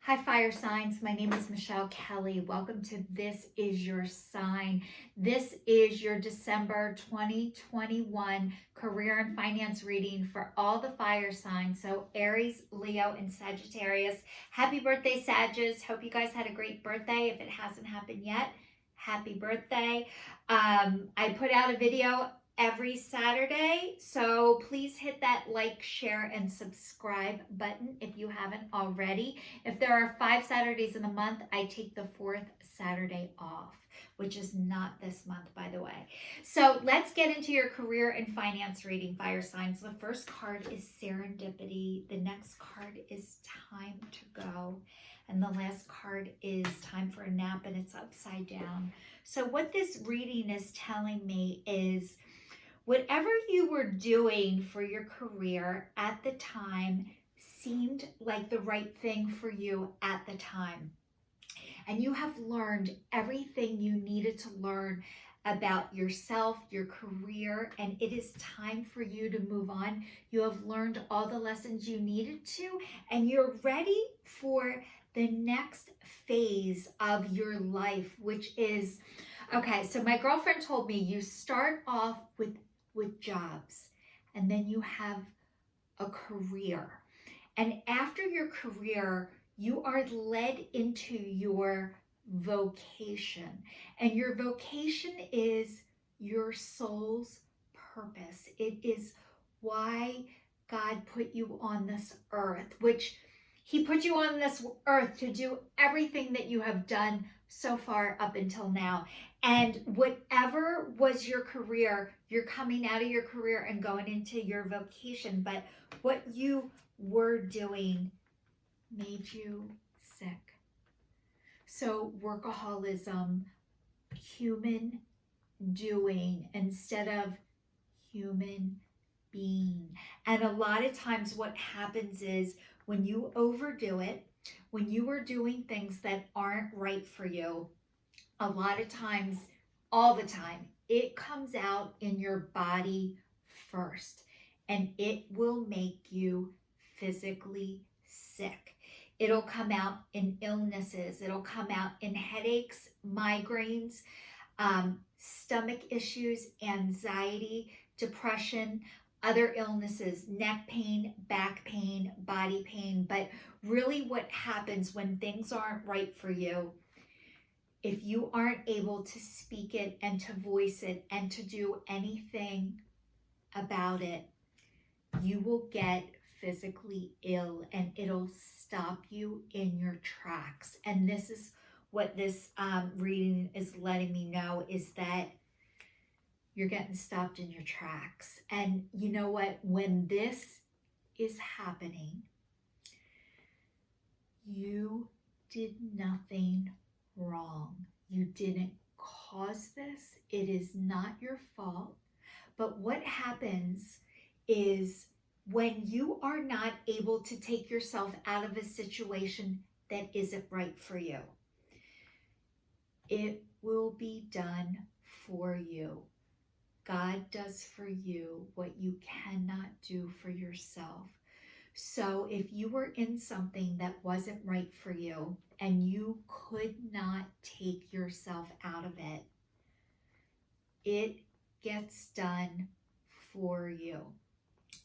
Hi, fire signs. My name is Michelle Kelly. Welcome to This Is Your Sign. This is your December 2021 career and finance reading for all the fire signs. So Aries, Leo, and Sagittarius. Happy birthday, Sagittarius. Hope you guys had a great birthday. If it hasn't happened yet, happy birthday. I put out a video every Saturday, so please hit that like, share, and subscribe button if you haven't already. If there are 5 Saturdays in the month, I take the 4th Saturday off, which is not this month, by the way. So let's get into your career and finance reading, fire signs. The first card is serendipity. The next card is time to go. And the last card is time for a nap, and it's upside down. So what this reading is telling me is whatever you were doing for your career at the time seemed like the right thing for you at the time. And you have learned everything you needed to learn about yourself, your career, and it is time for you to move on. You have learned all the lessons you needed to, and you're ready for the next phase of your life, which is, okay, so my girlfriend told me you start off with jobs, and then you have a career. And after your career, you are led into your vocation. And your vocation is your soul's purpose. It is why God put you on this earth, which He put you on this earth to do everything that you have done so far up until now. And whatever was your career, you're coming out of your career and going into your vocation. But what you were doing made you sick. So workaholism, human doing instead of human being. And a lot of times what happens is when you overdo it, when you are doing things that aren't right for you, a lot of times, all the time, it comes out in your body first, and it will make you physically sick. It'll come out in illnesses. It'll come out in headaches, migraines, stomach issues, anxiety, depression, other illnesses, neck pain, back pain, body pain. But really what happens when things aren't right for you, if you aren't able to speak it and to voice it and to do anything about it, you will get physically ill, and it'll stop you in your tracks. And this is what this reading is letting me know, is that you're getting stopped in your tracks. And you know what? When this is happening, you did nothing wrong. You didn't cause this. It is not your fault. But what happens is when you are not able to take yourself out of a situation that isn't right for you, it will be done for you. God does for you what you cannot do for yourself. So if you were in something that wasn't right for you and you could not take yourself out of it, it gets done for you.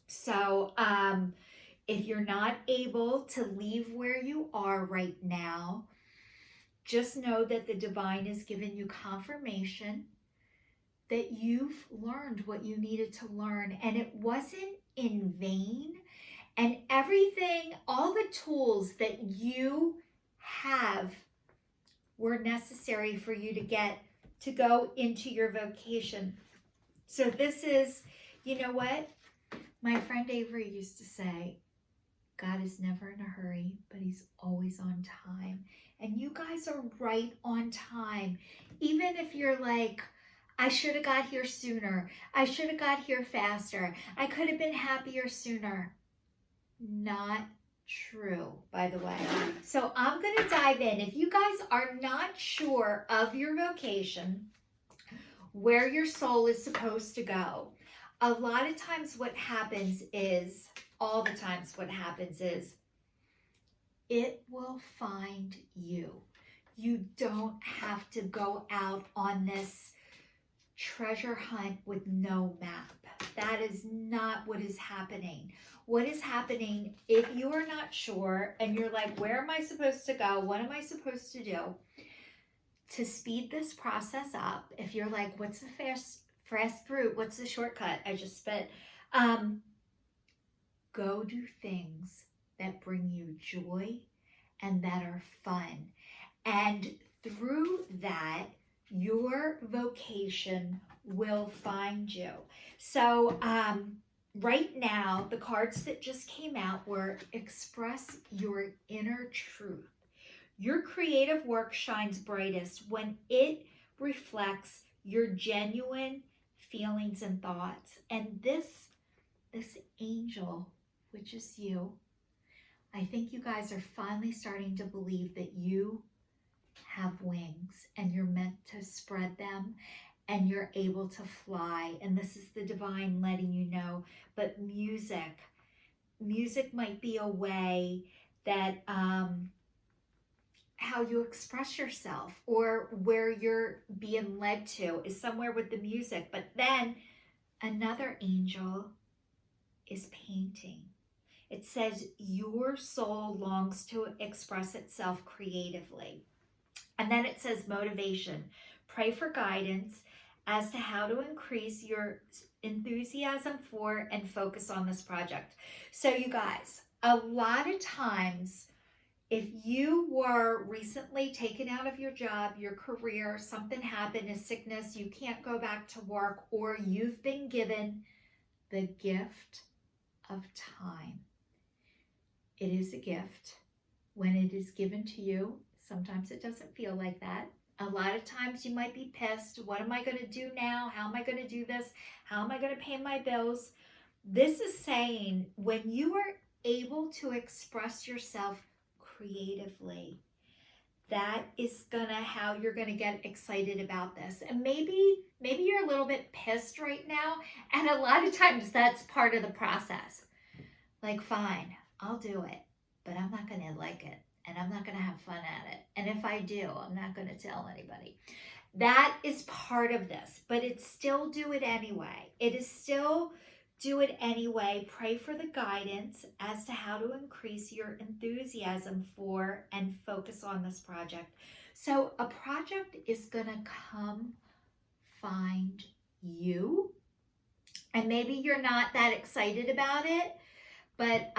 So if you're not able to leave where you are right now, just know that the divine has given you confirmation that you've learned what you needed to learn, and it wasn't in vain. And everything, all the tools that you have were necessary for you to get to go into your vocation. So this is, you know what? My friend Avery used to say, God is never in a hurry, but He's always on time. And you guys are right on time. Even if you're like, I should have got here sooner. I should have got here faster. I could have been happier sooner. Not true, by the way. So I'm going to dive in. If you guys are not sure of your vocation, where your soul is supposed to go, a lot of times what happens is, all the times what happens is, it will find you. You don't have to go out on this treasure hunt with no map. That is not what is happening. What is happening, if you are not sure and you're like, where am I supposed to go? What am I supposed to do? To speed this process up, if you're like, what's the fast route? What's the shortcut? I just spit. Go do things that bring you joy and that are fun. And through that, your vocation will find you. So right now, the cards that just came out were express your inner truth. Your creative work shines brightest when it reflects your genuine feelings and thoughts. And this angel, which is you, I think you guys are finally starting to believe that you have wings and you're meant to spread them and you're able to fly. And this is the divine letting you know. But music might be a way that how you express yourself, or where you're being led to is somewhere with the music. But then another angel is painting. It says your soul longs to express itself creatively. And then it says motivation. Pray for guidance as to how to increase your enthusiasm for and focus on this project. So you guys, a lot of times, if you were recently taken out of your job, your career, something happened, a sickness, you can't go back to work, or you've been given the gift of time. It is a gift. When it is given to you, sometimes it doesn't feel like that. A lot of times you might be pissed. What am I going to do now? How am I going to do this? How am I going to pay my bills? This is saying when you are able to express yourself creatively, that is how you're gonna get excited about this. And maybe you're a little bit pissed right now, and a lot of times that's part of the process. Like, fine, I'll do it, but I'm not gonna like it, and I'm not gonna have fun at it. And if I do, I'm not gonna tell anybody. That is part of this, but it's still do it anyway. It is still do it anyway. Pray for the guidance as to how to increase your enthusiasm for and focus on this project. So a project is going to come find you. And maybe you're not that excited about it, but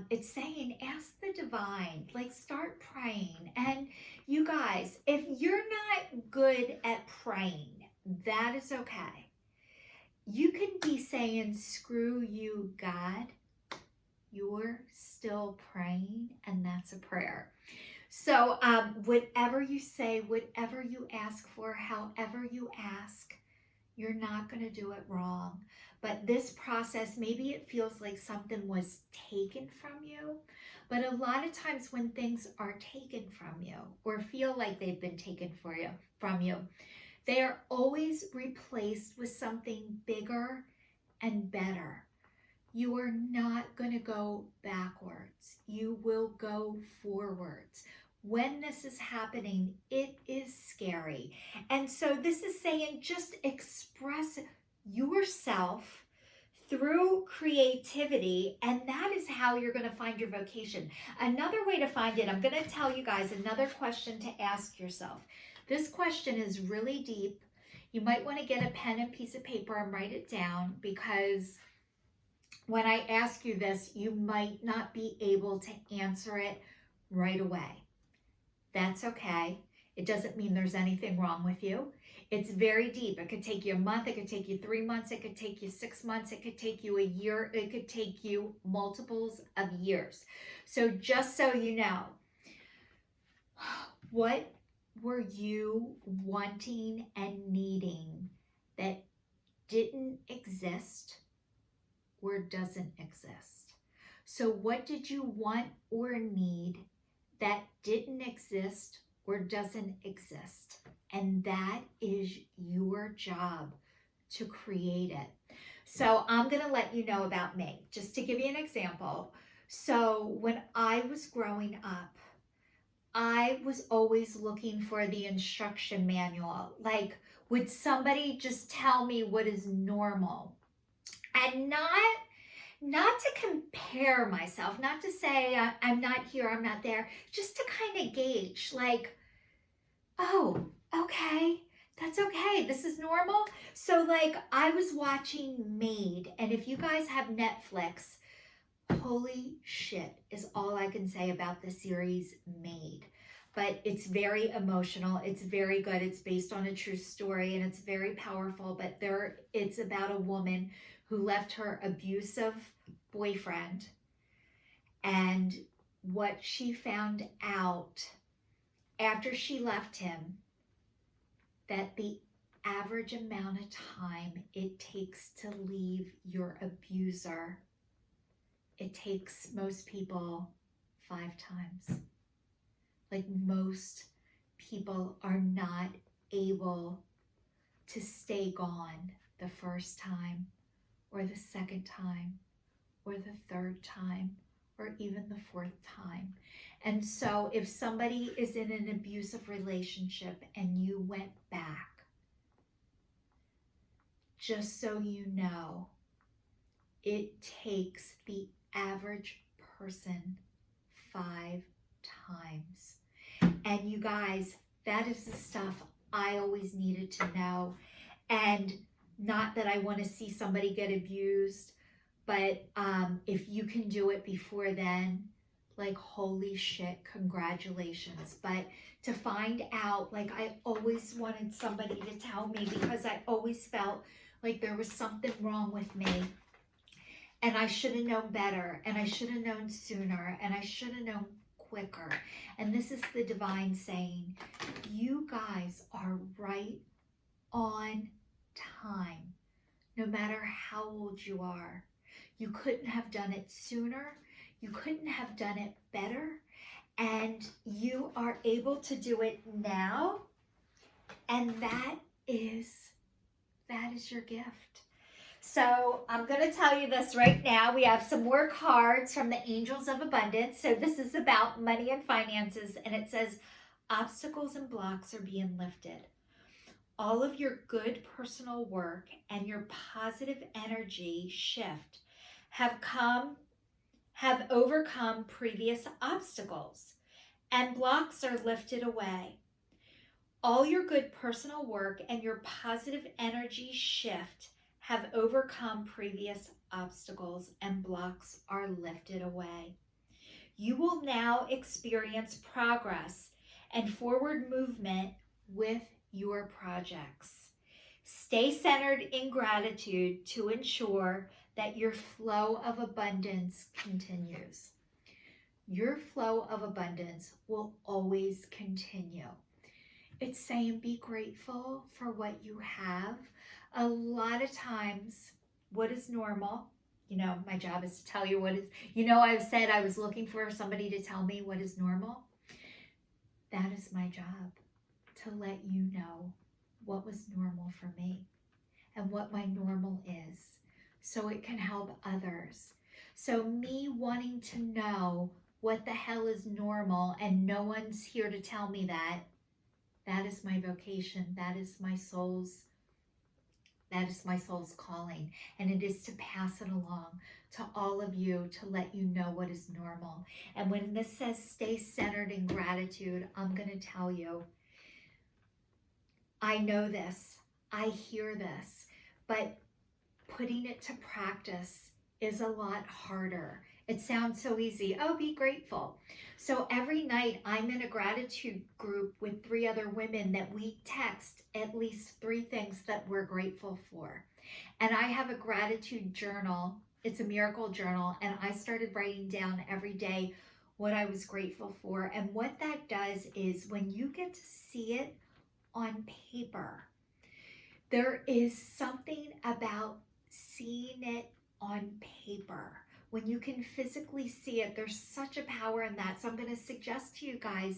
it's saying ask the divine, like start praying. And you guys, if you're not good at praying, that is okay. You can be saying, screw you, God. You're still praying, and that's a prayer. So whatever you say, whatever you ask for, however you ask, you're not going to do it wrong. But this process, maybe it feels like something was taken from you. But a lot of times when things are taken from you, or feel like they've been taken from you, they are always replaced with something bigger and better. You are not going to go backwards. You will go forwards. When this is happening, it is scary. And so this is saying just express yourself through creativity, and that is how you're going to find your vocation. Another way to find it, I'm going to tell you guys another question to ask yourself. This question is really deep. You might want to get a pen and piece of paper and write it down, because when I ask you this, you might not be able to answer it right away. That's okay. It doesn't mean there's anything wrong with you. It's very deep. It could take you a month. It could take you 3 months. It could take you 6 months. It could take you a year. It could take you multiples of years. So just so you know, what were you wanting and needing that didn't exist or doesn't exist? So what did you want or need that didn't exist or doesn't exist? And that is your job to create it. So I'm going to let you know about me, just to give you an example. So when I was growing up, I was always looking for the instruction manual. Like, would somebody just tell me what is normal? And not to compare myself, not to say I'm not here, I'm not there, just to kind of gauge, like, oh, okay, that's okay, this is normal. So like, I was watching Maid, and if you guys have Netflix, holy shit is all I can say about the series Maid. But it's very emotional, it's very good, it's based on a true story, and it's very powerful. But it's about a woman who left her abusive boyfriend, and what she found out after she left him, that the average amount of time it takes to leave your abuser, it takes most people 5 times. Like, most people are not able to stay gone the first time, or the second time, or the third time, or even the 4th time. And so if somebody is in an abusive relationship and you went back, just so you know, it takes the average person 5 times. And you guys, that is the stuff I always needed to know. And not that I want to see somebody get abused, but if you can do it before then, like, holy shit, congratulations. But to find out, like, I always wanted somebody to tell me, because I always felt like there was something wrong with me. And I should have known better, and I should have known sooner, and I should have known quicker. And this is the divine saying, you guys are right on time, no matter how old you are. You couldn't have done it sooner. You couldn't have done it better. And you are able to do it now. And that is your gift. So I'm going to tell you this right now. We have some more cards from the Angels of Abundance. So this is about money and finances. And it says, obstacles and blocks are being lifted. All of your good personal work and your positive energy shift have overcome previous obstacles, and blocks are lifted away. All your good personal work and your positive energy shift have overcome previous obstacles, and blocks are lifted away. You will now experience progress and forward movement with your projects. Stay centered in gratitude to ensure that your flow of abundance continues. Your flow of abundance will always continue. It's saying be grateful for what you have. A lot of times, what is normal, my job is to tell you what is, I've said I was looking for somebody to tell me what is normal. That is my job, to let you know what was normal for me and what my normal is, so it can help others. So me wanting to know what the hell is normal, and no one's here to tell me that is my vocation. That is my soul's calling. And it is to pass it along to all of you, to let you know what is normal. And when this says stay centered in gratitude, I'm going to tell you, I know this, I hear this, but putting it to practice is a lot harder. It sounds so easy. Oh, be grateful. So every night I'm in a gratitude group with 3 other women that we text at least 3 things that we're grateful for. And I have a gratitude journal. It's a miracle journal. And I started writing down every day what I was grateful for. And what that does is, when you get to see it on paper, there is something about seeing it on paper. When you can physically see it, there's such a power in that. So I'm going to suggest to you guys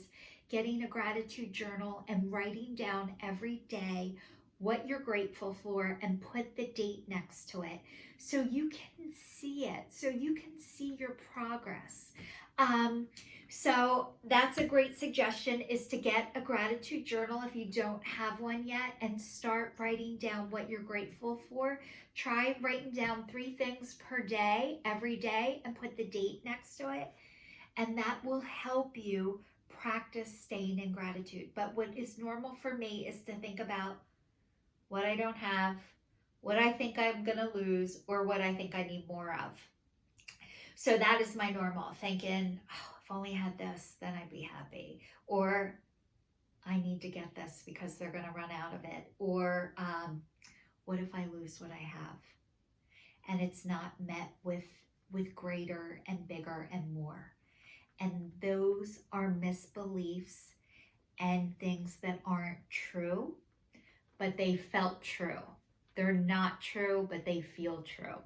getting a gratitude journal and writing down every day what you're grateful for, and put the date next to it so you can see it, so you can see your progress. So that's a great suggestion, is to get a gratitude journal if you don't have one yet, and start writing down what you're grateful for. Try writing down 3 things per day, every day, and put the date next to it. And that will help you practice staying in gratitude. But what is normal for me is to think about what I don't have, what I think I'm going to lose, or what I think I need more of. So that is my normal, thinking, oh, if only I had this, then I'd be happy. Or I need to get this because they're going to run out of it. Or what if I lose what I have? And it's not met with greater and bigger and more. And those are misbeliefs and things that aren't true, but they felt true. They're not true, but they feel true.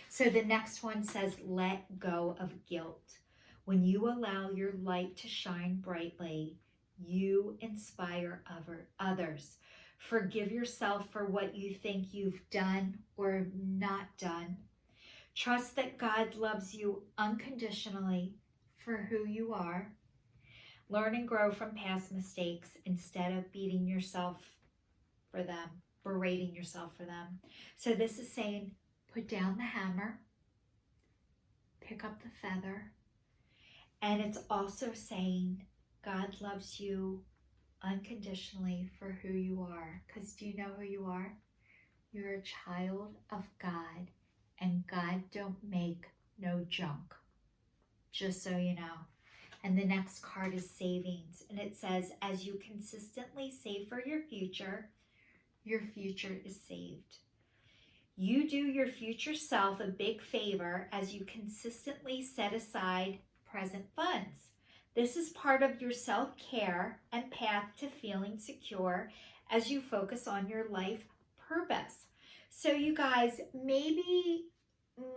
So the next one says, let go of guilt. When you allow your light to shine brightly, you inspire others. Forgive yourself for what you think you've done or not done. Trust that God loves you unconditionally for who you are. Learn and grow from past mistakes instead of beating yourself for them, berating yourself for them. So this is saying, put down the hammer, pick up the feather. And it's also saying, God loves you unconditionally for who you are. Because do you know who you are? You're a child of God, and God don't make no junk. Just so you know. And the next card is savings. And it says, as you consistently save for your future is saved. You do your future self a big favor as you consistently set aside present funds. This is part of your self-care and path to feeling secure as you focus on your life purpose. So you guys, maybe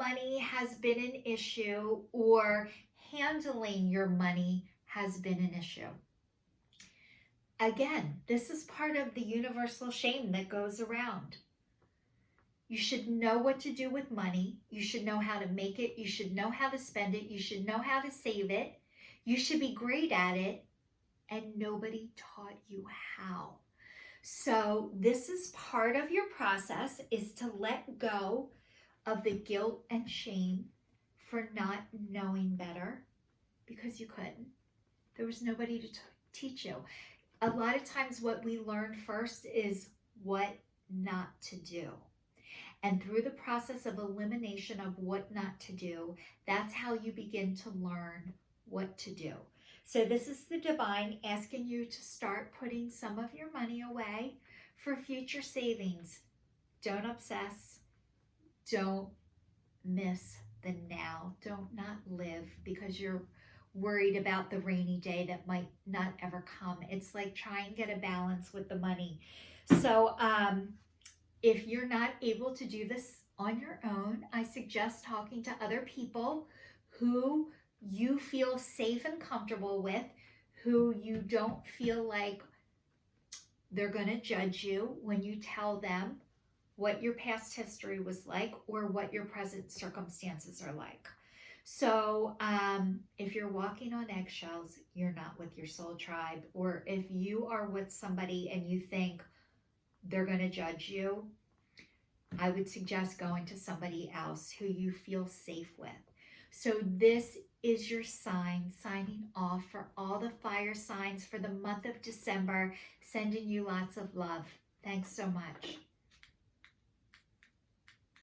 money has been an issue, or handling your money has been an issue. Again, this is part of the universal shame that goes around. You should know what to do with money. You should know how to make it. You should know how to spend it. You should know how to save it. You should be great at it. And nobody taught you how. So this is part of your process, is to let go of the guilt and shame for not knowing better, because you couldn't. There was nobody to teach you. A lot of times what we learn first is what not to do. And through the process of elimination of what not to do, that's how you begin to learn what to do. So this is the divine asking you to start putting some of your money away for future savings. Don't obsess. Don't miss the now. Don't not live because you're worried about the rainy day that might not ever come. It's like try and get a balance with the money. So if you're not able to do this on your own, I suggest talking to other people who you feel safe and comfortable with, who you don't feel like they're going to judge you when you tell them what your past history was like or what your present circumstances are like. So if you're walking on eggshells, you're not with your soul tribe. Or if you are with somebody and you think they're going to judge you, I would suggest going to somebody else who you feel safe with. So this is your sign, signing off for all the fire signs for the month of December, sending you lots of love. Thanks so much.